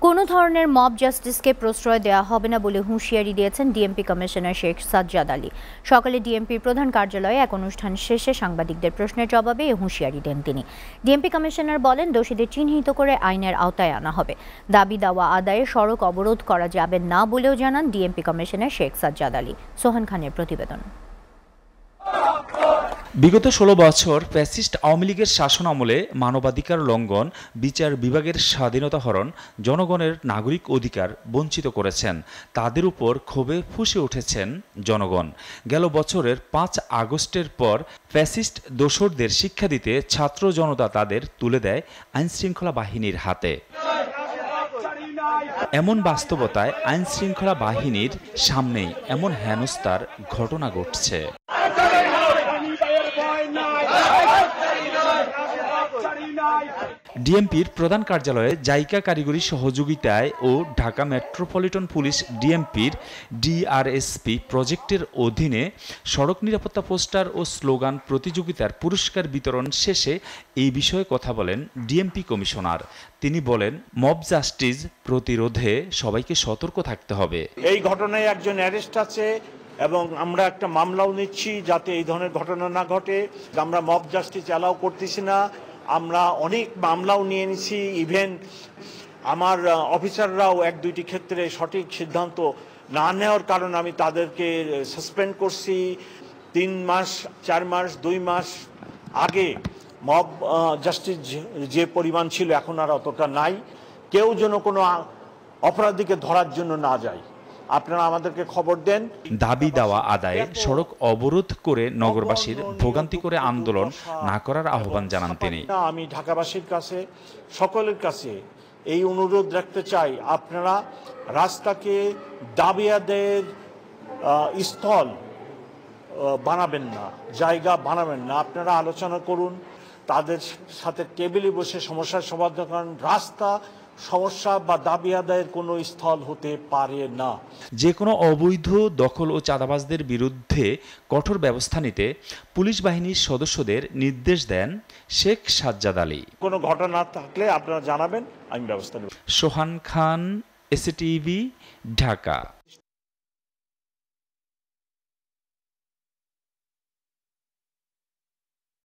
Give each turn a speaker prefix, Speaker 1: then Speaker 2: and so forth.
Speaker 1: কোনো ধরনের মব জাস্টিসকে প্রশ্রয় দেওয়া হবে না বলে হুঁশিয়ারি দিয়েছেন ডিএমপি কমিশনার শেখ সাজ্জাদ আলী। সকালে ডিএমপির প্রধান কার্যালয়ে এক অনুষ্ঠান শেষে সাংবাদিকদের প্রশ্নের জবাবে এই হুঁশিয়ারি দেন তিনি। ডিএমপি কমিশনার বলেন, দোষীদের চিহ্নিত করে আইনের আওতায় আনা হবে। দাবি দাওয়া আদায়ে সড়ক অবরোধ করা যাবে না বলেও জানান ডিএমপি কমিশনার শেখ সাজ্জাদ আলী। সোহান খানের প্রতিবেদন।
Speaker 2: বিগত ১৬ বছর ফ্যাসিস্ট আওয়ামী লীগের শাসন আমলে মানবাধিকার লঙ্ঘন, বিচার বিভাগের স্বাধীনতা হরণ, জনগণের নাগরিক অধিকার বঞ্চিত করেছেন। তাদের উপর ক্ষোভে ফুঁসে উঠেছেন জনগণ। গেল বছরের ৫ আগস্টের পর ফ্যাসিস্ট দোসরদের শিক্ষা দিতে ছাত্র জনতা তাদের তুলে দেয় আইনশৃঙ্খলা বাহিনীর হাতে। এমন বাস্তবতায় আইনশৃঙ্খলা বাহিনীর সামনেই এমন হেনস্থার ঘটনা ঘটছে। ডিএমপির প্রধান কার্যালয়ে জাইকা কারিগরি সহযোগিতায় ও ঢাকা মেট্রোপলিটন পুলিশ ডিএমপির ডিআরএসপি প্রজেক্টের অধীনে সড়ক নিরাপত্তা পোস্টার ও স্লোগান প্রতিযোগিতার পুরস্কার বিতরণ শেষে এই বিষয়ে কথা বলেন ডিএমপি কমিশনার। তিনি বলেন, মব জাস্টিস প্রতিরোধে সবাইকে সতর্ক থাকতে হবে।
Speaker 3: এই ঘটনায় একজন অ্যারেস্ট আছে এবং আমরা একটা মামলাও নিচ্ছি যাতে এই ধরনের ঘটনা না ঘটে। আমরা মব জাস্টিস অ্যালাউ করতেছি না। আমরা অনেক মামলাও নিয়ে নিছি। ইভেন আমার অফিসাররাও ১-২টি ক্ষেত্রে সঠিক সিদ্ধান্ত না নেওয়ার কারণে আমি তাদেরকে সাসপেন্ড করছি। ৩ মাস, ৪ মাস, ২ মাস আগে মব জাস্টিস যে পরিমাণ ছিল এখন আর অতটা নাই। কেউ যেন কোনো অপরাধীকে ধরার জন্য না যায়, আপনারা আমাদেরকে খবর দেন।
Speaker 2: দাবি দাওয়া আদায়ে সড়ক অবরোধ করে নগরবাসীর ভোগান্তি করে আন্দোলন না করার আহ্বান জানান তিনি।
Speaker 3: আমি ঢাকাবাসীর কাছে, সকলের কাছে এই অনুরোধ রাখতে চাই, আপনারা রাস্তাকে দাবি আদায়ের স্থল বানাবেন না, জায়গা বানাবেন না। আপনারা আলোচনা করুন, তাদের সাথে টেবিলে বসে সমস্যার সমাধান করেন। রাস্তা সমস্যা বা দাবি আদায়ের কোনো স্থল হতে পারে না।
Speaker 2: যে কোনো অবৈধ দখল ও চাঁদাবাজদের বিরুদ্ধে কঠোর ব্যবস্থা নিতে পুলিশ বাহিনীর সদস্যদের নির্দেশ দেন শেখ সাজ্জাদ আলী।
Speaker 3: কোনো ঘটনা থাকলে আপনারা জানাবেন, আমি ব্যবস্থা নেব।
Speaker 2: সোহান খান, এসএটিভি, ঢাকা।